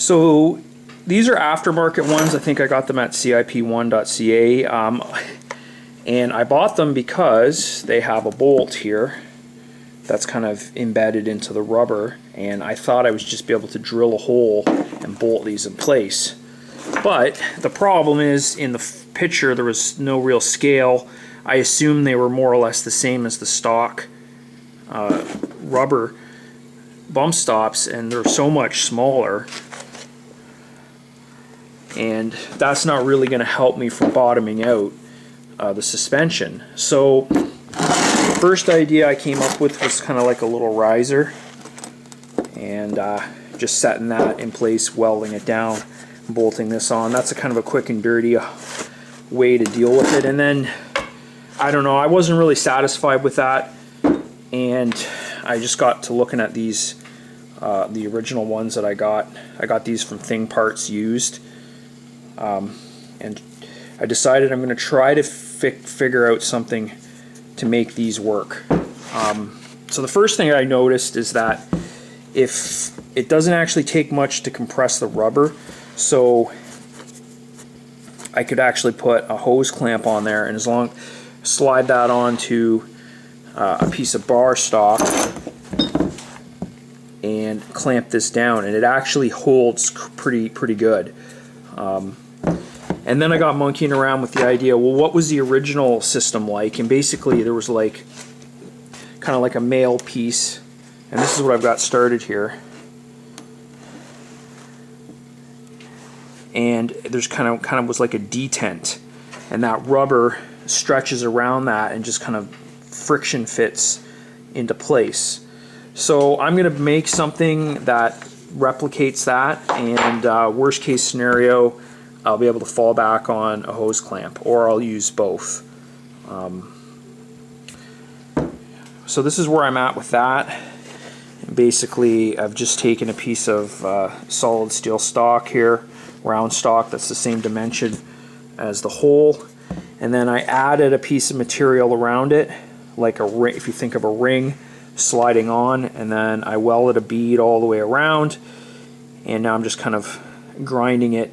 So these are aftermarket ones. I think I got them at cip1.ca, and I bought them because they have a bolt here that's kind of embedded into the rubber, and I thought I would just be able to drill a hole and bolt these in place. But the problem is, in the picture there was no real scale. I assumed they were more or less the same as the stock rubber bump stops, and they're so much smaller, and that's not really going to help me for bottoming out the suspension. So the first idea I came up with was kind of like a little riser, and just setting that in place, welding it down, bolting this on. That's a kind of a quick and dirty way to deal with it. And then I don't know, I wasn't really satisfied with that, and I just got to looking at these the original ones that I got. I got these from Thing Parts used, and I decided I'm going to try to figure out something to make these work. So the first thing I noticed is that if it doesn't actually take much to compress the rubber, so I could actually put a hose clamp on there, and slide that onto a piece of bar stock and clamp this down, and it actually holds pretty good. And then I got monkeying around with the idea, well, what was the original system like? And basically there was like kind of like a male piece, and this is what I've got started here. And there's kind of was like a detent, and that rubber stretches around that and just kind of friction fits into place. So I'm going to make something that replicates that, and worst case scenario, I'll be able to fall back on a hose clamp, or I'll use both. So this is where I'm at with that. And basically, I've just taken a piece of solid steel stock here, round stock that's the same dimension as the hole, and then I added a piece of material around it, like a ring, if you think of a ring sliding on, and then I welded a bead all the way around, and now I'm just kind of grinding it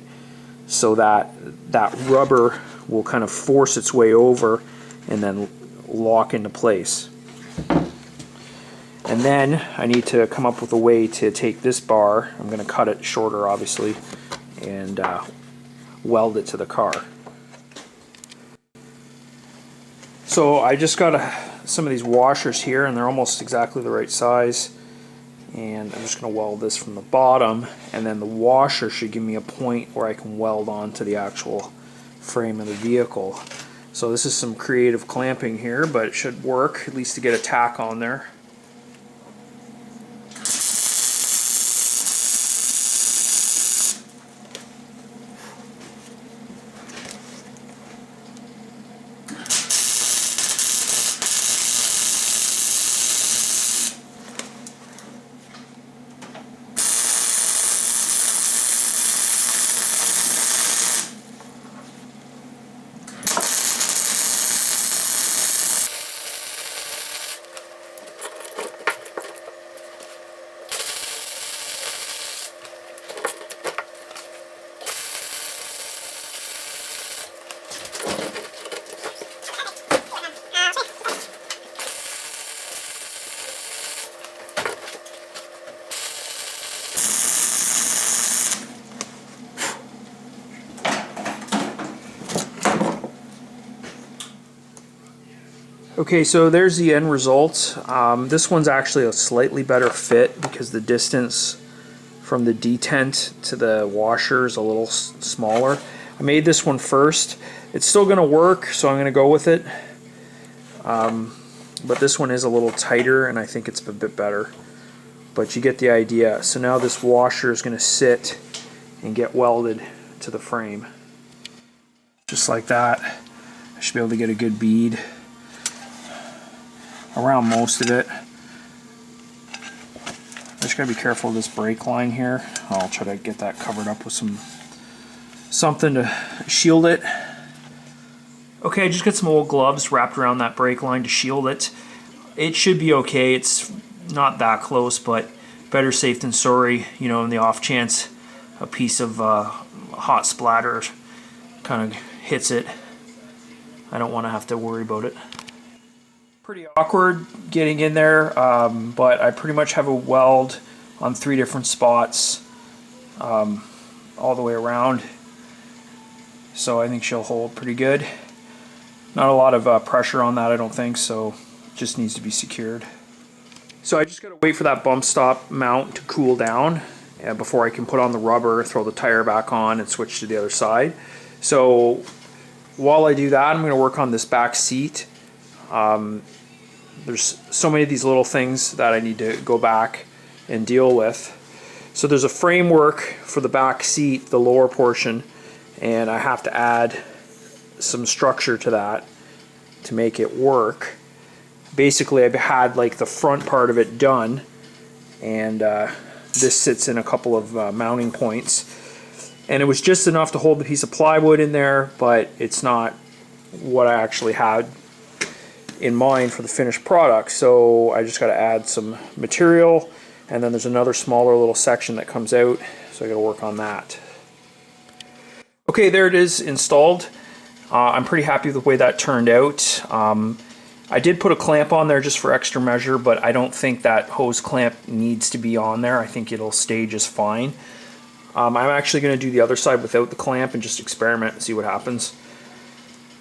so that that rubber will kind of force its way over and then lock into place. And then I need to come up with a way to take this bar, I'm going to cut it shorter obviously, and weld it to the car. So I just got some of these washers here, and they're almost exactly the right size, and I'm just going to weld this from the bottom, and then the washer should give me a point where I can weld onto the actual frame of the vehicle. So this is some creative clamping here, but it should work, at least to get a tack on there. Okay, so there's the end result. This one's actually a slightly better fit because the distance from the detent to the washer is a little smaller. I made this one first. It's still going to work, so I'm going to go with it. But this one is a little tighter, and I think it's a bit better. But you get the idea. So now this washer is going to sit and get welded to the frame. Just like that. I should be able to get a good bead around most of it. I just gotta be careful of this brake line here. I'll try to get that covered up with something to shield it. Okay, I just got some old gloves wrapped around that brake line to shield it. It should be okay. It's not that close, but better safe than sorry, you know, in the off chance a piece of hot splatter kind of hits it, I don't want to have to worry about it. Pretty awkward getting in there, but I pretty much have a weld on 3 different spots all the way around, so I think she'll hold pretty good. Not a lot of pressure on that, I don't think, so it just needs to be secured. So I just gotta wait for that bump stop mount to cool down before I can put on the rubber, throw the tire back on, and switch to the other side. So while I do that, I'm gonna work on this back seat. There's so many of these little things that I need to go back and deal with. So there's a framework for the back seat, the lower portion, and I have to add some structure to that to make it work. Basically, I've had like the front part of it done, and this sits in a couple of mounting points, and it was just enough to hold the piece of plywood in there, but it's not what I actually had in mind for the finished product. So I just got to add some material, and then there's another smaller little section that comes out, so I got to work on that. Okay, there it is installed. I'm pretty happy with the way that turned out. I did put a clamp on there just for extra measure, but I don't think that hose clamp needs to be on there. I think it'll stay just fine. I'm actually going to do the other side without the clamp and just experiment and see what happens.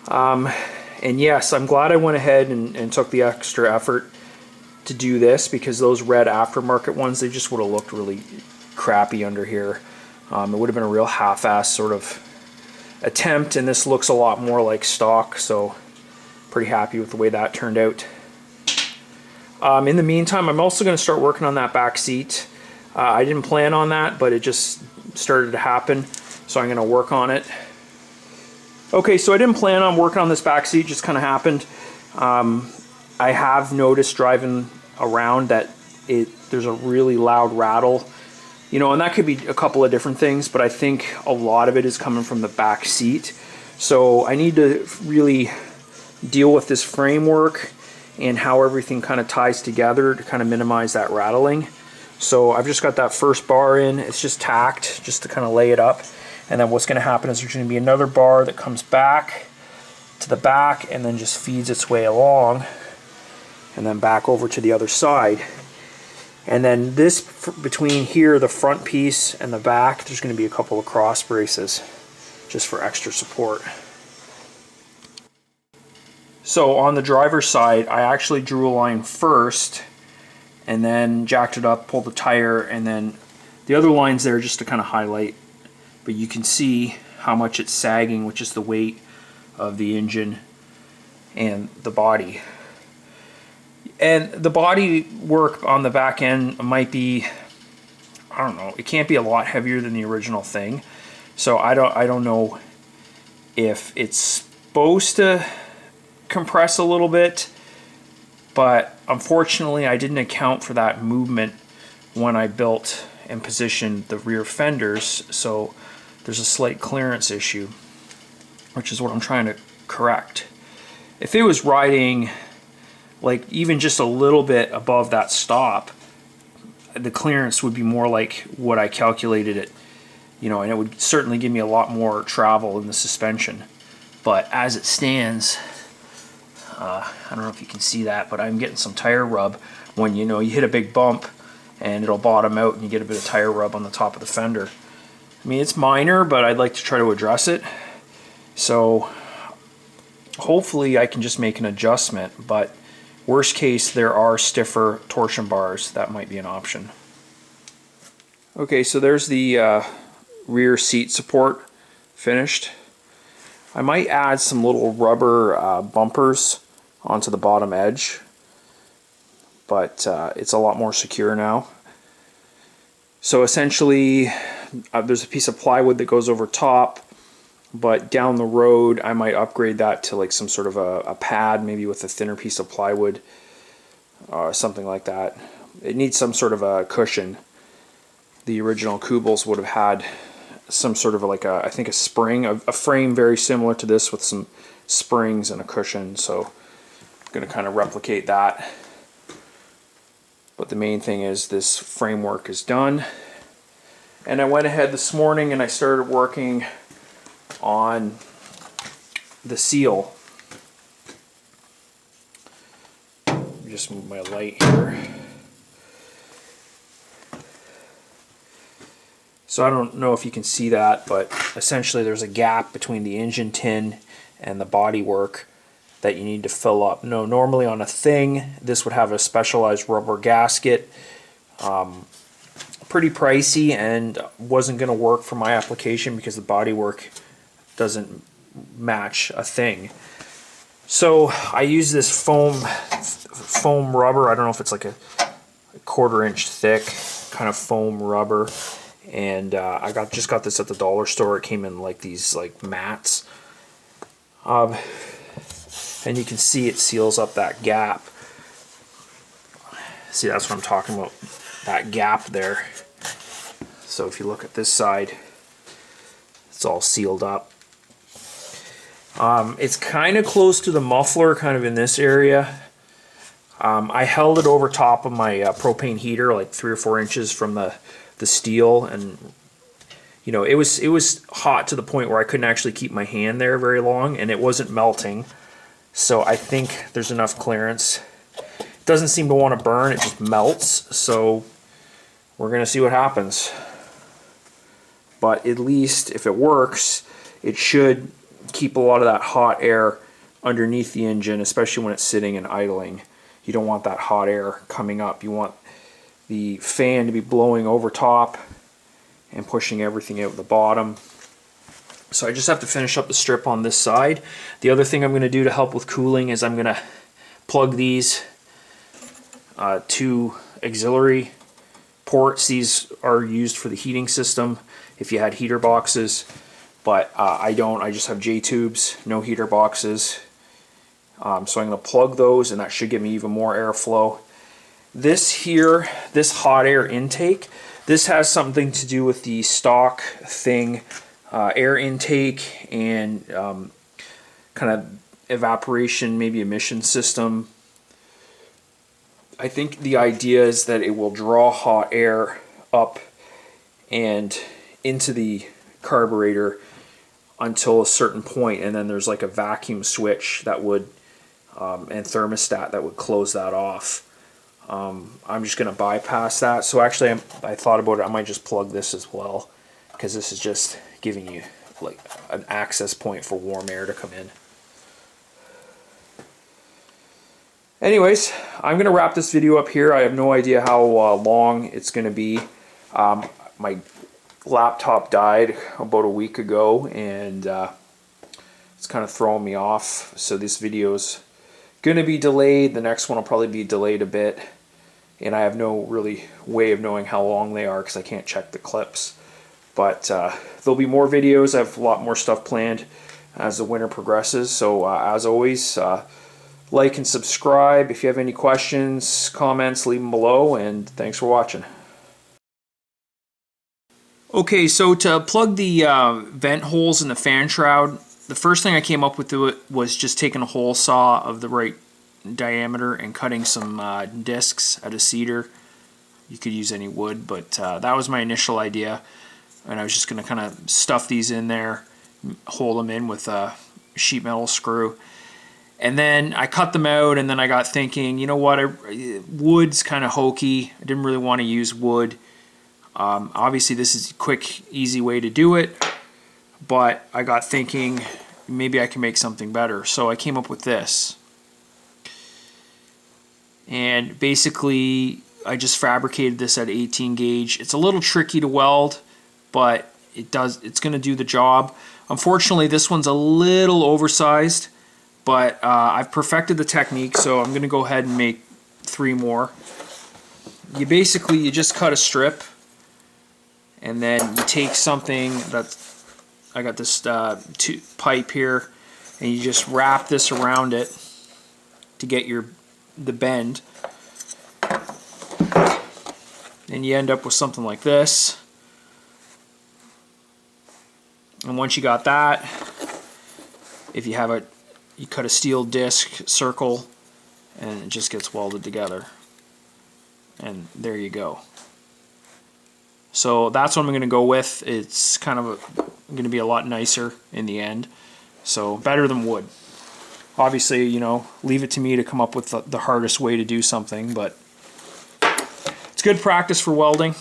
And yes, I'm glad I went ahead and took the extra effort to do this, because those red aftermarket ones, they just would have looked really crappy under here. It would have been a real half-ass sort of attempt, and this looks a lot more like stock, so pretty happy with the way that turned out. In the meantime, I'm also going to start working on that back seat. I didn't plan on that, but it just started to happen, so I'm going to work on it. Okay, so I didn't plan on working on this back seat, just kind of happened. I have noticed driving around that there's a really loud rattle, you know, and that could be a couple of different things, but I think a lot of it is coming from the back seat. So I need to really deal with this framework and how everything kind of ties together to kind of minimize that rattling. So I've just got that first bar in, it's just tacked just to kind of lay it up. And then what's going to happen is there's going to be another bar that comes back to the back and then just feeds its way along and then back over to the other side. And then this, between here, the front piece and the back, there's going to be a couple of cross braces just for extra support. So on the driver's side, I actually drew a line first and then jacked it up, pulled the tire, and then the other line's there just to kind of highlight. But you can see how much it's sagging, which is the weight of the engine and the body. And the body work on the back end might be, I don't know, it can't be a lot heavier than the original thing. So I don't know if it's supposed to compress a little bit, but unfortunately I didn't account for that movement when I built and positioned the rear fenders, so there's a slight clearance issue, which is what I'm trying to correct. If it was riding like even just a little bit above that stop, the clearance would be more like what I calculated it, you know, and it would certainly give me a lot more travel in the suspension. But as it stands, I don't know if you can see that, but I'm getting some tire rub when, you know, you hit a big bump and it'll bottom out and you get a bit of tire rub on the top of the fender. I mean, it's minor, but I'd like to try to address it. So hopefully I can just make an adjustment, but worst case, there are stiffer torsion bars. That might be an option. Okay, so there's the rear seat support finished. I might add some little rubber bumpers onto the bottom edge, but it's a lot more secure now. So essentially, there's a piece of plywood that goes over top, but down the road I might upgrade that to like some sort of a pad, maybe with a thinner piece of plywood or something like that. It needs some sort of a cushion. The original Kubels would have had some sort of like I think a spring, a frame very similar to this with some springs and a cushion, so I'm going to kind of replicate that. But the main thing is this framework is done. And I went ahead this morning and I started working on the seal. Just move my light here. So I don't know if you can see that, but essentially there's a gap between the engine tin and the bodywork that you need to fill up. No, normally on a thing, this would have a specialized rubber gasket. Pretty pricey and wasn't going to work for my application because the bodywork doesn't match a thing. So I use this foam rubber. I don't know if it's like a 1/4 inch thick kind of foam rubber. And I just got this at the dollar store. It came in like these like mats. And you can see it seals up that gap. See, that's what I'm talking about, that gap there. So if you look at this side, it's all sealed up. It's kind of close to the muffler, kind of in this area. I held it over top of my propane heater, like 3 or 4 inches from the steel, and you know, it was hot to the point where I couldn't actually keep my hand there very long, and it wasn't melting. So I think there's enough clearance. It doesn't seem to want to burn, it just melts. So we're gonna see what happens. But at least if it works, it should keep a lot of that hot air underneath the engine, especially when it's sitting and idling. You don't want that hot air coming up. You want the fan to be blowing over top and pushing everything out the bottom. So I just have to finish up the strip on this side. The other thing I'm going to do to help with cooling is I'm going to plug these 2 auxiliary ports. These are used for the heating system if you had heater boxes, but I don't. I just have J-tubes, no heater boxes. So I'm going to plug those, and that should give me even more airflow. This here, this hot air intake, this has something to do with the stock thing, air intake and kind of evaporation, maybe emission system. I think the idea is that it will draw hot air up and into the carburetor until a certain point, and then there's like a vacuum switch that would and thermostat that would close that off. I'm just going to bypass that. So actually I thought about it, I might just plug this as well, because this is just giving you like an access point for warm air to come in. Anyways, I'm going to wrap this video up here. I have no idea how long it's going to be. My laptop died about a week ago, and it's kind of throwing me off. So this video's going to be delayed. The next one will probably be delayed a bit. And I have no really way of knowing how long they are because I can't check the clips. But there'll be more videos. I have a lot more stuff planned as the winter progresses. So as always, like and subscribe. If you have any questions, comments, leave them below. And thanks for watching. Okay, so to plug the vent holes in the fan shroud, the first thing I came up with was just taking a hole saw of the right diameter and cutting some discs out of cedar. You could use any wood, but that was my initial idea, and I was just going to kind of stuff these in there, hold them in with a sheet metal screw, and then I cut them out, and then I got thinking, you know what, wood's kind of hokey. I didn't really want to use wood. Obviously this is a quick, easy way to do it, but I got thinking maybe I can make something better. So I came up with this. And basically I just fabricated this at 18 gauge. It's a little tricky to weld, but it's going to do the job. Unfortunately, this one's a little oversized, but I've perfected the technique, so I'm going to go ahead and make 3 more. You just cut a strip, and then you take something that's, I got this pipe here, and you just wrap this around it to get the bend, and you end up with something like this. And once you got that, if you have you cut a steel disc circle, and it just gets welded together, and there you go. So that's what I'm going to go with. It's kind of going to be a lot nicer in the end. So better than wood. Obviously, you know, leave it to me to come up with the hardest way to do something, but it's good practice for welding.